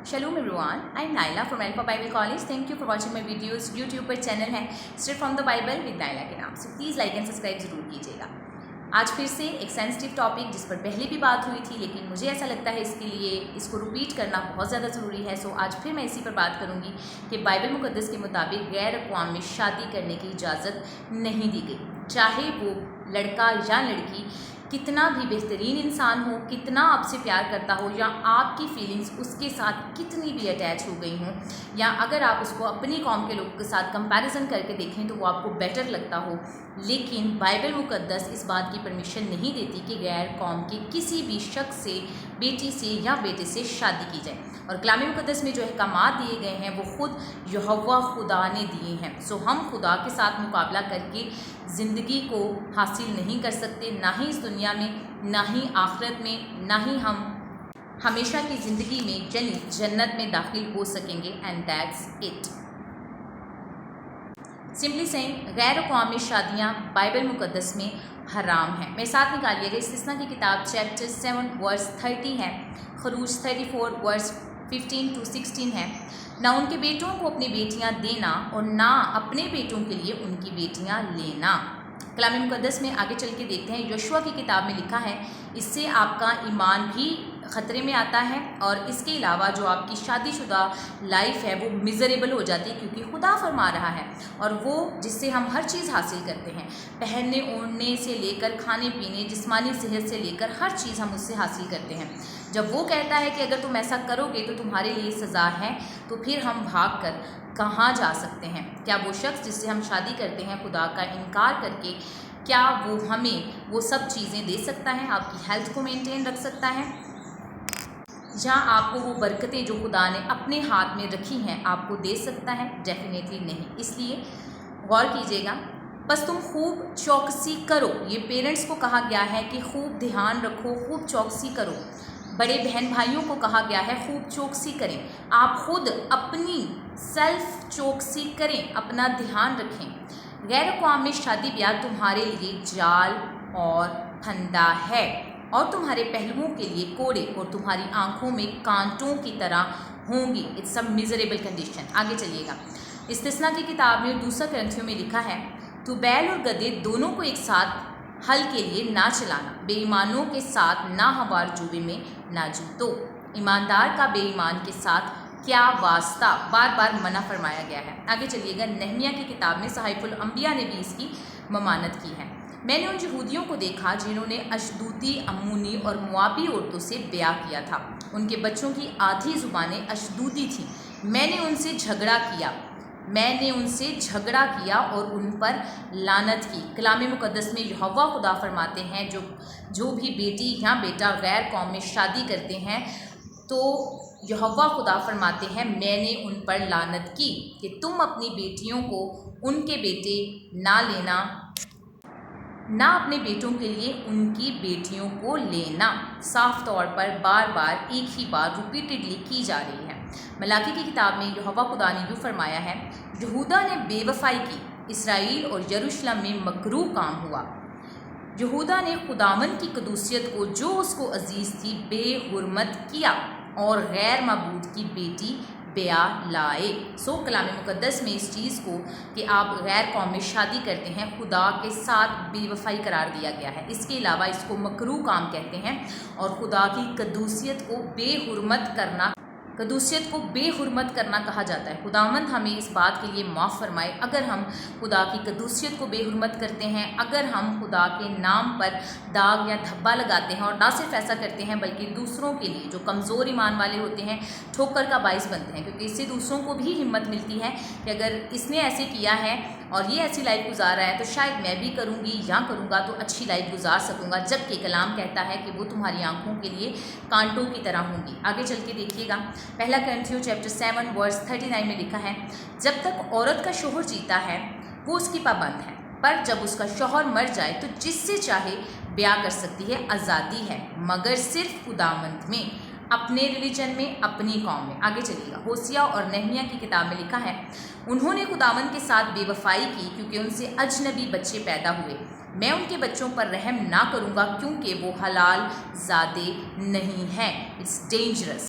Shalom everyone, I am Naila from Alpha Bible College. Thank you for watching my videos. YouTube पर channel है Straight from the Bible with Naila के नाम से, please like and subscribe जरूर कीजिएगा। आज फिर से एक सेंसिटिव टॉपिक जिस पर पहले भी बात हुई थी, लेकिन मुझे ऐसा लगता है इसके लिए इसको रिपीट करना बहुत ज़्यादा ज़रूरी है। सो आज फिर मैं इसी पर बात करूँगी कि बाइबल मुक़द्दस के मुताबिक गैर अक़वाम में शादी करने की इजाज़त नहीं दी गई, चाहे वो लड़का या लड़की कितना भी बेहतरीन इंसान हो, कितना आपसे प्यार करता हो, या आपकी फीलिंग्स उसके साथ कितनी भी अटैच हो गई हों, या अगर आप उसको अपनी कौम के लोगों के साथ कंपैरिजन करके देखें तो वो आपको बेटर लगता हो, लेकिन बाइबल मुक़द्दस इस बात की परमिशन नहीं देती कि गैर कौम के किसी भी शख्स से, बेटी से या बेटे से शादी की जाए। और कलाम मुक़द्दस में जो अहकामात दिए गए हैं वो ख़ुद यहोवा खुदा ने दिए हैं। सो हम खुदा के साथ मुकाबला करके ज़िंदगी को हासिल नहीं कर सकते, ना ही इस दुनिया में, ना ही आखिरत में, ना ही हम हमेशा की ज़िंदगी में जन्नत में दाखिल हो सकेंगे। And that's it. Simply saying, गैर कौमी शादियाँ बाइबल मुक़द्दस में हराम हैं। मेरे साथ निकालिएगा इस्तिस्ना की किताब चैप्टर 7 वर्स 30 है, खरूज 34 वर्स 15 to 16 है। ना उनके बेटों को अपनी बेटियां देना और ना अपने बेटों के लिए उनकी बेटियां लेना। कलाम मुक़द्दस में आगे चल के देखते हैं, यहोशुआ की किताब में लिखा है, इससे आपका ईमान भी ख़तरे में आता है और इसके अलावा जो आपकी शादीशुदा लाइफ है वो मिज़रेबल हो जाती है, क्योंकि खुदा फरमा रहा है और वो जिससे हम हर चीज़ हासिल करते हैं, पहनने ओढ़ने से लेकर खाने पीने, जिस्मानी सेहत से लेकर हर चीज़ हम उससे हासिल करते हैं। जब वो कहता है कि अगर तुम ऐसा करोगे तो तुम्हारे लिए सज़ा है, तो फिर हम भाग कर कहाँ जा सकते हैं? क्या वो शख्स जिससे हम शादी करते हैं खुदा का इनकार करके, क्या वो हमें वो सब चीज़ें दे सकता है? आपकी हेल्थ को मेंटेन रख सकता है, या आपको वो बरकतें जो खुदा ने अपने हाथ में रखी हैं आपको दे सकता है? डेफिनेटली नहीं। इसलिए गौर कीजिएगा, बस तुम खूब चौकसी करो। ये पेरेंट्स को कहा गया है कि खूब ध्यान रखो, खूब चौकसी करो। बड़े बहन भाइयों को कहा गया है खूब चौकसी करें। आप खुद अपनी सेल्फ चौकसी करें, अपना ध्यान रखें। गैर कौमी शादी ब्याह तुम्हारे लिए जाल और फंदा है और तुम्हारे पहलुओं के लिए कोड़े और तुम्हारी आंखों में कांटों की तरह होंगी। It's a miserable condition. आगे चलिएगा, इस्तिस्ना की किताब में 2 ग्रंथियों में लिखा है, तू बैल और गधे दोनों को एक साथ हल के लिए ना चलाना, बेईमानों के साथ ना हवार जुए में ना जीतो। ईमानदार का बेईमान के साथ क्या वास्ता, बार बार मना फरमाया गया है। आगे चलिएगा, नहमिया की किताब में सहाइफुल अंबिया ने भी इसकी ममानत की है। मैंने उन यहूदियों को देखा जिन्होंने अशदूदी, अम्मूनी और मुआबी औरतों से ब्याह किया था। उनके बच्चों की आधी ज़ुबानें अशदूदी थीं। मैंने उनसे झगड़ा किया और उन पर लानत की। कलाम मुक़द्दस में यहोवा खुदा फरमाते हैं, जो भी बेटी या बेटा गैर कौम में शादी करते हैं तो यहोवा खुदा फरमाते हैं, मैंने उन पर लानत की कि तुम अपनी बेटियों को उनके बेटे ना लेना, ना अपने बेटों के लिए उनकी बेटियों को लेना। साफ तौर पर बार बार एक ही बात रिपीटेडली की जा रही है। मलाकी की किताब में यहोवा खुदा ने यूँ फरमाया है, यहूदा ने बेवफाई की, इसराइल और यरूशलेम में मकरूह काम हुआ। यहूदा ने खुदावन की कदूसियत को जो उसको अजीज़ थी बेहुरमत किया और गैर मबूद की बेटी ब्याह लाए। सो कलाम मुक़द्दस में इस चीज़ को कि आप गैर कौम में शादी करते हैं खुदा के साथ बेवफाई करार दिया गया है। इसके अलावा इसको मकरूह काम कहते हैं और खुदा की कदूसियत को बेहुरमत करना कहा जाता है। खुदावंद हमें इस बात के लिए माफ़ फरमाए अगर हम खुदा की कदूसियत को बेहुरमत करते हैं, अगर हम खुदा के नाम पर दाग या धब्बा लगाते हैं, और ना सिर्फ ऐसा करते हैं बल्कि दूसरों के लिए जो कमज़ोर ईमान वाले होते हैं ठोकर का बाइस बनते हैं, क्योंकि इससे दूसरों को भी हिम्मत मिलती है कि अगर इसने ऐसे किया है और ये ऐसी लाइफ गुजार रहा है तो शायद मैं भी करूँगी या करूँगा तो अच्छी लाइफ गुजार सकूँगा। जबकि कलाम कहता है कि वो तुम्हारी आंखों के लिए कांटों की तरह होंगी। आगे चल के देखिएगा, पहला ग्रंथियों चैप्टर 7 वर्स 39 में लिखा है, जब तक औरत का शोहर जीता है वो उसकी पाबंद है, पर जब उसका शोहर मर जाए तो जिससे चाहे ब्याह कर सकती है, आज़ादी है, मगर सिर्फ खुदावंद में, अपने रिलीजन में, अपनी कौम में। आगे चलिएगा, होसिया और नहमिया की किताब में लिखा है, उन्होंने खुदावंद के साथ बेवफाई की क्योंकि उनसे अजनबी बच्चे पैदा हुए। मैं उनके बच्चों पर रहम ना करूँगा क्योंकि वो हलाल ज़ादे नहीं हैं। It's dangerous.